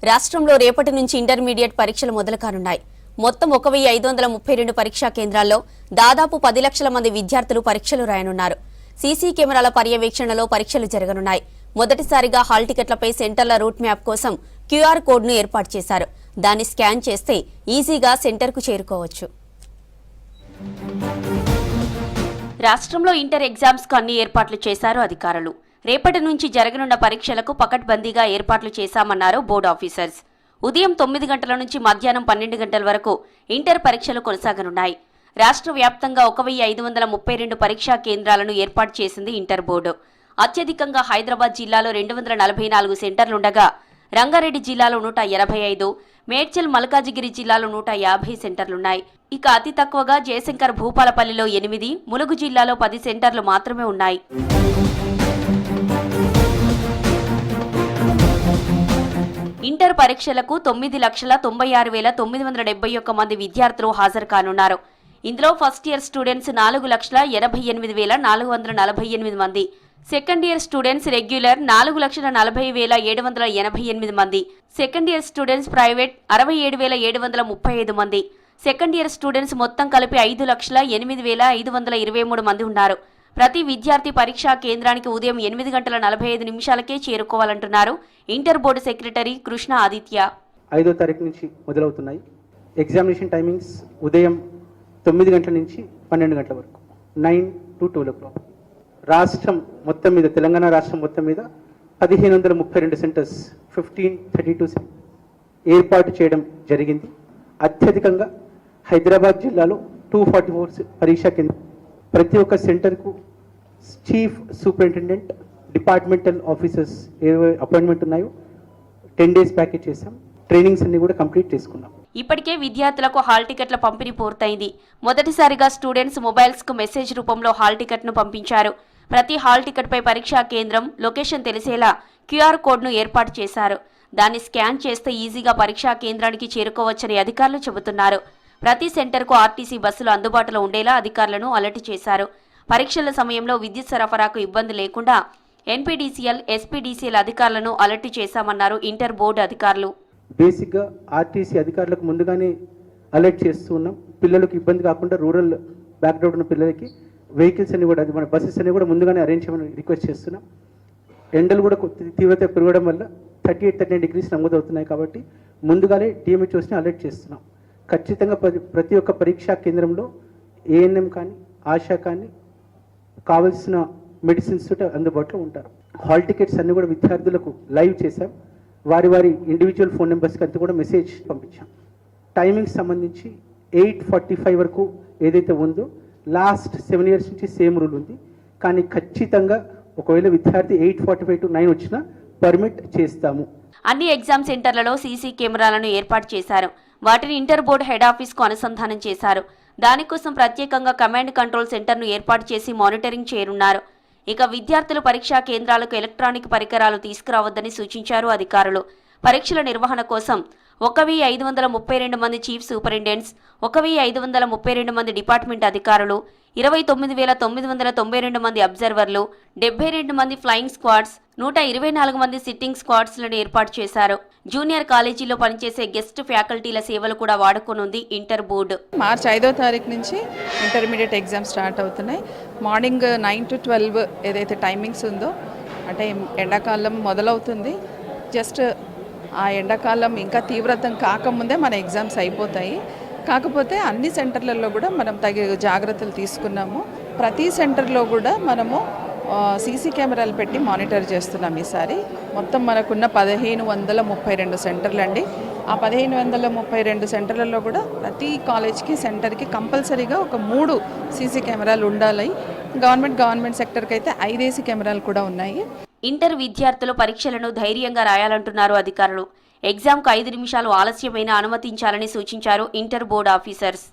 రాష్ట్రంలో రేపటి నుంచి ఇంటర్మీడియట్ పరీక్షలు మొదలు కానున్నాయి. మొత్తం 1532 పరీక్షా కేంద్రాల్లో దాదాపు 10 లక్షల మంది విద్యార్థులు పరీక్షలు రాయనున్నారు. సీసీ కెమెరాల పర్యవేక్షణలో పరీక్షలు జరగనున్నాయి. మొదటిసారిగా హాల్ టికెట్లపై సెంటర్ల రూట్ మ్యాప్ కోసం క్యూఆర్ కోడ్ను ఏర్పాటు చేశారు. దాన్ని స్కాన్ చేస్తే ఈజీగా సెంటర్కు చేరుకోవచ్చు. రాష్ట్రంలో ఇంటర్ ఎగ్జామ్స్కు అన్ని ఏర్పాట్లు చేశారు అధికారులు. రేపటి నుంచి జరగనున్న పరీక్షలకు పకడ్బందీగా ఏర్పాట్లు చేశామన్నారు బోర్డు ఆఫీసర్స్. ఉదయం 9 గంటల నుంచి మధ్యాహ్నం 12 గంటల వరకు ఇంటర్ పరీక్షలు కొనసాగనున్నాయి. రాష్ట్ర వ్యాప్తంగా 1532 పరీక్షా కేంద్రాలను ఏర్పాటు చేసింది ఇంటర్ బోర్డు. అత్యధికంగా హైదరాబాద్ జిల్లాలో 244 సెంటర్లుండగా రంగారెడ్డి జిల్లాలో 185, మేడ్చల్ మల్కాజిగిరి జిల్లాలో 150 సెంటర్లున్నాయి. ఇక అతి తక్కువగా జయశంకర్ భూపాలపల్లిలో 8, ములుగు జిల్లాలో 10 సెంటర్లు మాత్రమే ఉన్నాయి. ఇంటర్ పరీక్షలకు 9,96,971 మంది విద్యార్థులు హాజరు కానున్నారు. ఇందులో ఫస్ట్ ఇయర్ స్టూడెంట్స్ 4,88,448 మంది, సెకండ్ ఇయర్ స్టూడెంట్స్ రెగ్యులర్ 4,40,788 మంది, సెకండ్ ఇయర్ స్టూడెంట్స్ ప్రైవేట్ 67,735 మంది, సెకండ్ ఇయర్ స్టూడెంట్స్ మొత్తం కలిపి 5,08,523 మంది ఉన్నారు. ప్రతి విద్యార్థి పరీక్షా కేంద్రానికి ఉదయం 8:45 చేరుకోవాలంటున్నారు inter board secretary Krishna Aditya. 5వ తారీఖు నుంచి మొదలవుతున్నాయి. ఎగ్జామినేషన్ టైమింగ్స్ ఉదయం 9 గంటల నుంచి 12 గంటల వరకు, 9 to 12 o'clock. రాష్ట్రం మొత్తం మీద, తెలంగాణ రాష్ట్రం మొత్తం మీద 1532 సెంటర్స్ 1532 ఏర్పాటు చేయడం జరిగింది. అత్యధికంగా హైదరాబాద్ జిల్లాలో 244 పరీక్షా కేంద్రం. ప్రతి ఒక్క సెంటర్కు చీఫ్ సూపరింటెండెంట్, డిపార్ట్మెంటల్ ఆఫీసర్స్ ఏ అపాయింట్మెంట్ ఉన్నాయో 10 days ప్యాకేజ్ చేశాం. ట్రైనింగ్స్ అన్ని కూడా కంప్లీట్ చేసుకున్నాం. ఇప్పటికే విద్యార్థులకు హాల్ టికెట్ల పంపిణీ పూర్తయింది. మొదటిసారిగా స్టూడెంట్స్ మొబైల్స్ కు మెసేజ్ రూపంలో హాల్ టికెట్ ను పంపించారు. ప్రతి హాల్ టికెట్ పై పరీక్షా కేంద్రం లొకేషన్ తెలిసేలా క్యూఆర్ కోడ్ ను ఏర్పాటు చేశారు. దాన్ని స్కాన్ చేస్తే ఈజీగా పరీక్షా కేంద్రానికి చేరుకోవచ్చని అధికారులు చెబుతున్నారు. ప్రతి సెంటర్కు ఆర్టీసీ బస్సులు అందుబాటులో ఉండేలా అధికారులను అలర్ట్ చేశారు. పరీక్షల సమయంలో విద్యుత్ సరఫరాకు ఇబ్బంది లేకుండా ఎన్పీడీసీఎల్, ఎస్పీడీసీఎల్ అధికారులను అలర్ట్ చేశామన్నారు ఇంటర్ బోర్డు అధికారులు. బేసిక్గా ఆర్టీసీ అధికారులకు ముందుగానే అలర్ట్ చేస్తూ ఉన్నాం. పిల్లలకు ఇబ్బంది కాకుండా రూరల్ బ్యాక్గ్రౌండ్ ఉన్న పిల్లలకి వెహికల్స్ అన్ని కూడా, మన బస్సెస్ అన్ని కూడా ముందుగానే అరేంజ్ చేయమని రిక్వెస్ట్ చేస్తున్నాం. ఎండలు కూడా తీవ్రత పెరగడం వల్ల 38-39 degrees నమోదవుతున్నాయి కాబట్టి ముందుగానే డిఎంహెచ్ఓస్ని అలర్ట్ చేస్తున్నాం. ఖచ్చితంగా ప్రతి ఒక్క పరీక్షా కేంద్రంలో ఏఎన్ఎం కానీ, ఆశా కానీ, కావలసిన మెడిసిన్స్ అందుబాటులో ఉంటారు. హాల్ టికెట్స్ అన్ని కూడా విద్యార్థులకు లైవ్ చేశాం. వారి ఇండివిజువల్ ఫోన్ నెంబర్స్కి అంతా కూడా మెసేజ్ పంపించాం. టైమింగ్స్ సంబంధించి 8:45 వరకు ఏదైతే ఉందో లాస్ట్ 7 years నుంచి సేమ్ రూల్ ఉంది. కానీ ఖచ్చితంగా ఒకవేళ విద్యార్థి 8:45 to 9 వచ్చినా పర్మిట్ చేస్తాము. అన్ని ఎగ్జామ్ సెంటర్లలో సీసీ కెమెరాలను ఏర్పాటు చేశారు. వాటిని ఇంటర్ బోర్డు హెడ్ ఆఫీస్కు అనుసంధానం చేశారు. దానికోసం ప్రత్యేకంగా కమాండ్ కంట్రోల్ సెంటర్ను ఏర్పాటు చేసి మానిటరింగ్ చేయనున్నారు. ఇక విద్యార్థులు పరీక్షా కేంద్రాలకు ఎలక్ట్రానిక్ పరికరాలు తీసుకురావద్దని సూచించారు అధికారులు. పరీక్షల నిర్వహణ కోసం 1,532 మంది చీఫ్ సూపరింటెండెంట్స్, 1,532 మంది డిపార్ట్మెంట్ అధికారులు, 29,992 మంది అబ్జర్వర్లు, 72 మంది ఫ్లయింగ్ స్క్వాడ్స్, 124 మంది సిట్టింగ్ స్క్వాడ్స్లను ఏర్పాటు చేశారు. జూనియర్ కాలేజీలో పనిచేసే గెస్ట్ ఫ్యాకల్టీల సేవలు కూడా వాడుకోనుంది ఇంటర్ బోర్డు. మార్చి 5వ తారీఖు నుంచి ఇంటర్మీడియట్ ఎగ్జామ్ స్టార్ట్ అవుతున్నాయి. మార్నింగ్ 9 to 12 ఏదైతే టైమింగ్స్ ఉందో, అంటే ఎండాకాలం మొదలవుతుంది. జస్ట్ ఆ ఎండాకాలం ఇంకా తీవ్రతం కాకముందే మన ఎగ్జామ్స్ అయిపోతాయి. కాకపోతే అన్ని సెంటర్లలో కూడా మనం తగిన జాగ్రత్తలు తీసుకున్నాము. ప్రతి సెంటర్లో కూడా మనము సీసీ కెమెరాలు పెట్టి మానిటర్ చేస్తున్నాం. ఈసారి మొత్తం మనకున్న 1532 సెంటర్లు అండి. ఆ 1532 సెంటర్లలో కూడా ప్రతి కాలేజ్కి, సెంటర్కి కంపల్సరీగా ఒక 3 సీసీ కెమెరాలు ఉండాలి. గవర్నమెంట్ సెక్టర్కి అయితే 5 ఏసీ కెమెరాలు కూడా ఉన్నాయి. ఇంటర్ విద్యార్థులు పరీక్షలను ధైర్యంగా రాయాలంటున్నారు అధికారులు. ఎగ్జామ్కు 5 నిమిషాలు ఆలస్యమైనా అనుమతించాలని సూచించారు ఇంటర్ బోర్డు ఆఫీసర్స్.